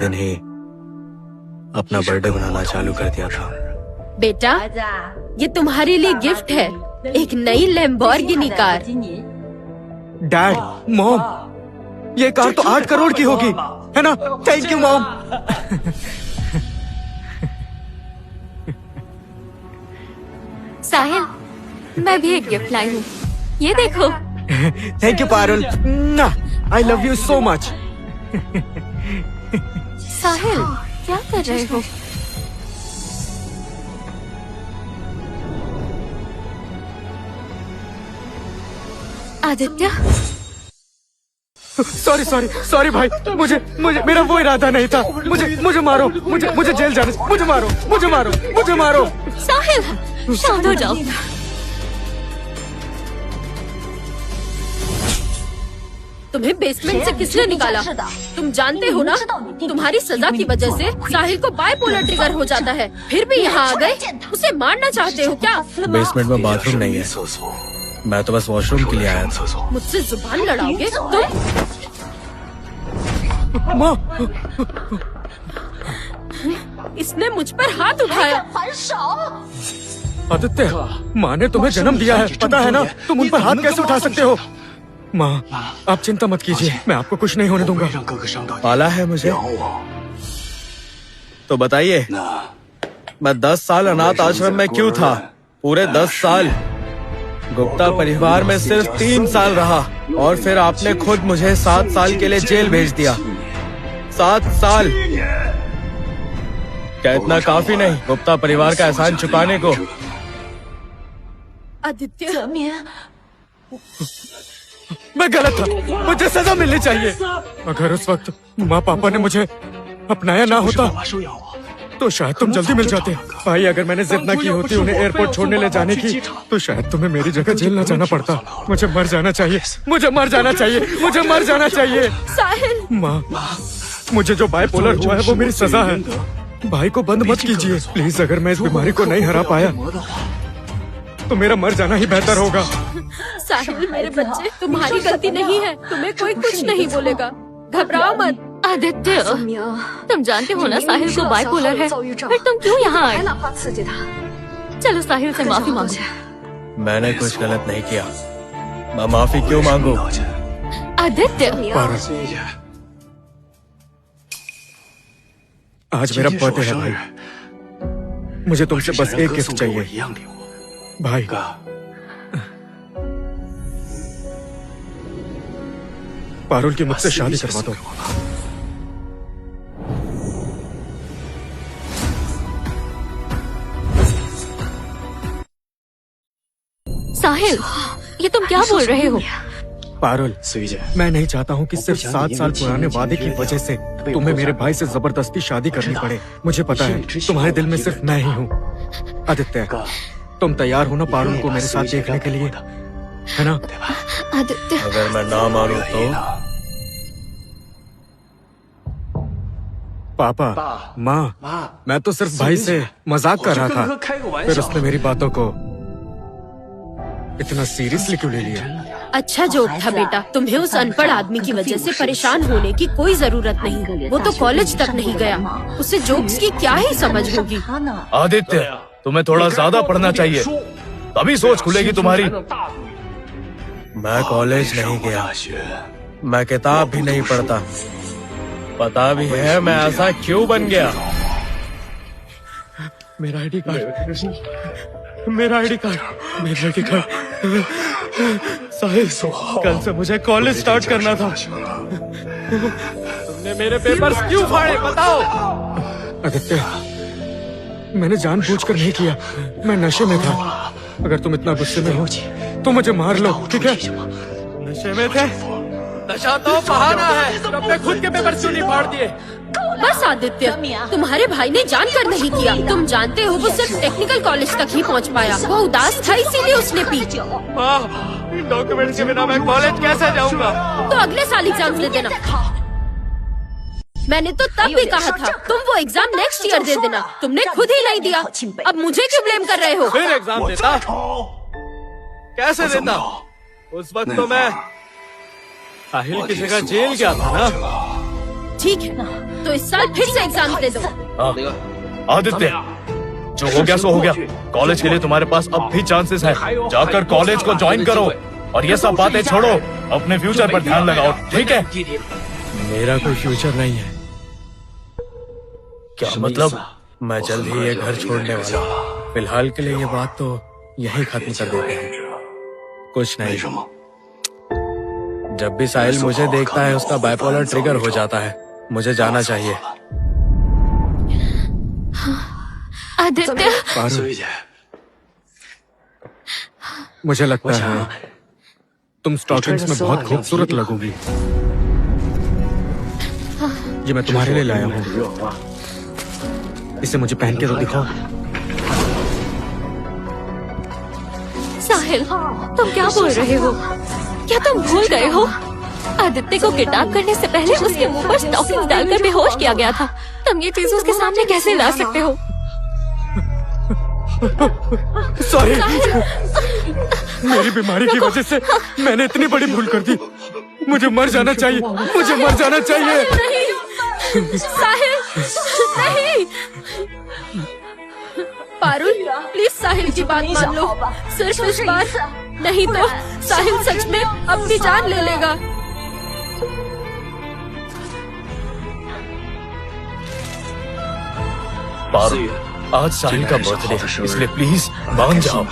दिन ही अपना बर्थडे मनाना चालू कर दिया था। बेटा, ये तुम्हारे लिए गिफ्ट है, एक नई लैम्बोर्गिनी कार। डैड, मॉम, ये कार तो 8 करोड़ की होगी, है ना? Thank you mom. साहिल, मैं भी एक गिफ्ट लाई हूँ, ये देखो। Thank you Parul, I love you so much. Sahil, क्या कर रहे हो? आदित्य, सॉरी भाई, मुझे मेरा वो इरादा नहीं था। मुझे मारो, मुझे जेल जाने, मुझे मारो। साहिल, शांत हो जाओ। तुम्हें बेसमेंट से किसने निकाला? तुम जानते हो ना, तुम्हारी सजा की वजह से साहिल को बाइपोलर ट्रिगर हो जाता है। फिर भी यहाँ आ गए, उसे मारना चाहते हो क्या? बेसमेंट में बाथरूम नहीं है, मैं तो बस वॉशरूम के लिए आया था। मुझसे जुबान लड़ाओगे तुम? माँ, इसने मुझ पर हाथ उठाया। आदित्य, माँ ने तुम्हें जन्म दिया है, पता है ना? तुम उन पर हाथ कैसे उठा सकते हो? माँ, आप चिंता मत कीजिए, मैं आपको कुछ नहीं होने दूंगा। पाला है मुझे, तो बताइए, मैं 10 साल अनाथ आश्रम में क्यों था? पूरे 10 साल। गुप्ता परिवार में सिर्फ 3 साल रहा और फिर आपने खुद मुझे 7 साल के लिए जेल भेज दिया। 7 साल। क्या इतना काफी नहीं गुप्ता परिवार का एहसान चुकाने को? आदित्य, मैं गलत था, मुझे सजा मिलनी चाहिए। अगर उस वक्त माँ पापा ने मुझे अपनाया ना होता तो शायद तुम जल्दी मिल जाते। भाई, अगर मैंने जिद ना की होती उन्हें एयरपोर्ट छोड़ने ले जाने की, तो शायद तुम्हें मेरी जगह जेल ना जाना पड़ता। मुझे मर जाना चाहिए। साहिल। माँ, मुझे जो बाइपोलर हुआ है वो मेरी सजा है। भाई को बंद मत कीजिए प्लीज। अगर मैं इस बीमारी को नहीं हरा पाया तो मेरा मर जाना ही बेहतर होगा। साहिल, मेरे बच्चे, तुम्हारी गलती नहीं है, तुम्हें कोई कुछ नहीं बोलेगा, घबराओ मत। आदित्य, तुम जानते हो ना साहिल को बाइपोलर है, फिर तुम क्यों यहाँ आए? चलो साहिल से माफी मांगो। मैंने कुछ गलत नहीं किया, मैं माफी क्यों मांगू? आदित्य, आज मेरा बर्थडे है भाई, मुझे तुमसे बस एक गिफ्ट चाहिए भाई। पारुल की मुझसे शादी करवा दो। साहिल, ये तुम क्या बोल रहे हो? पारुल, मैं नहीं चाहता हूँ कि सिर्फ 7 साल पुराने वादे की वजह से तुम्हें मेरे भाई से जबरदस्ती शादी करनी पड़े। मुझे पता है तुम्हारे दिल में सिर्फ मैं ही हूँ। आदित्य, तुम तैयार हो ना पारुल को मेरे साथ देखने के लिए, है ना? आदित्य, अगर मैं ना मानूं तो? पापा, माँ, मैं तो सिर्फ भाई से मजाक कर रहा था, फिर उसने मेरी बातों को इतना सीरियसली क्यों ले लिया? अच्छा जोक था बेटा, तुम्हें उस अनपढ़ आदमी की वजह से परेशान होने की कोई जरूरत नहीं। वो तो कॉलेज तक नहीं गया, उसे जोक्स की क्या ही समझ होगी। आदित्य, तुम्हें थोड़ा ज्यादा पढ़ना चाहिए, तभी सोच खुलेगी तुम्हारी। मैं कॉलेज नहीं गया, मैं किताब भी नहीं पढ़ता, पता भी है मैं ऐसा क्यों बन गया। मेरा आईडी कार्ड, मेरा आईडी कार्ड। साहिल, कल से मुझे कॉलेज स्टार्ट करना था। तुमने मेरे पेपर्स क्यों फाड़े, बताओ। आदित्य, मैंने जानबूझकर नहीं किया, मैं नशे में था। अगर तुम इतना गुस्से में हो तो मुझे मार लो, ठीक है? नशे में थे? नशा तो बहाना है, तुमने खुद के पेपर क्यों नहीं फाड़ दिए? बस आदित्य, तुम्हारे भाई ने जानकर नहीं किया। तुम जानते हो वो सिर्फ टेक्निकल कॉलेज तक ही पहुंच पाया। वो उदास था इसीलिए उसने पी। माँ, इन डॉक्यूमेंट्स के बिना मैं कॉलेज कैसे जाऊंगा? तो अगले साल एग्जाम दे देना। मैंने तो तब भी कहा था तुम वो एग्जाम नेक्स्ट ईयर दे देना, तुमने खुद ही नहीं दिया। अब मुझे क्यों ब्लेम कर रहे हो? फिर एग्जाम देता? कैसे देता? उस वक्त तो मैं साहिल की जगह जेल गया था ना। ठीक है, तो इस साल फिर से एग्जाम दे दो। आदित्य, जो हो गया सो हो गया। कॉलेज के लिए तुम्हारे पास अब भी चांसेस है। जाकर कॉलेज को ज्वाइन करो और ये सब बातें छोड़ो, अपने फ्यूचर पर ध्यान लगाओ, ठीक है? मेरा कोई फ्यूचर नहीं है। क्या मतलब? मैं जल्द ही ये घर छोड़ने वाला हूँ। फिलहाल के लिए ये बात तो यही खत्म कर देते हैं। कुछ नहीं, जब भी साहिल मुझे देखता है उसका बाइपोलर ट्रिगर हो जाता है। मुझे जाना चाहिए। आदित्य, पारुल, मुझे लगता है तुम स्टॉकिंग्स में बहुत खूबसूरत लगोगी। ये मैं तुम्हारे लिए लाया हूँ। इसे मुझे पहन के तो दिखाओ। साहिल, तुम क्या बोल रहे हो? क्या तुम भूल गए हो? आदित्य को किडनैप करने से पहले उसके मुंह पर स्टॉकिंग डालकर बेहोश किया गया था। तुम ये चीज उसके सामने कैसे ला सकते हो? साहिल, मेरी बीमारी की वजह से मैंने इतनी बड़ी भूल कर दी। मुझे मर जाना चाहिए, मुझे मर जाना चाहिए। नहीं, साहिल, नहीं। पारुल, प्लीज साहिल की बात मान लो, सिर्फ इस बार। नहीं तो साहिल सच में अपनी जान ले लेगा। पारुल, आज साहिल का बर्थडे, इसलिए प्लीज मान जाओ।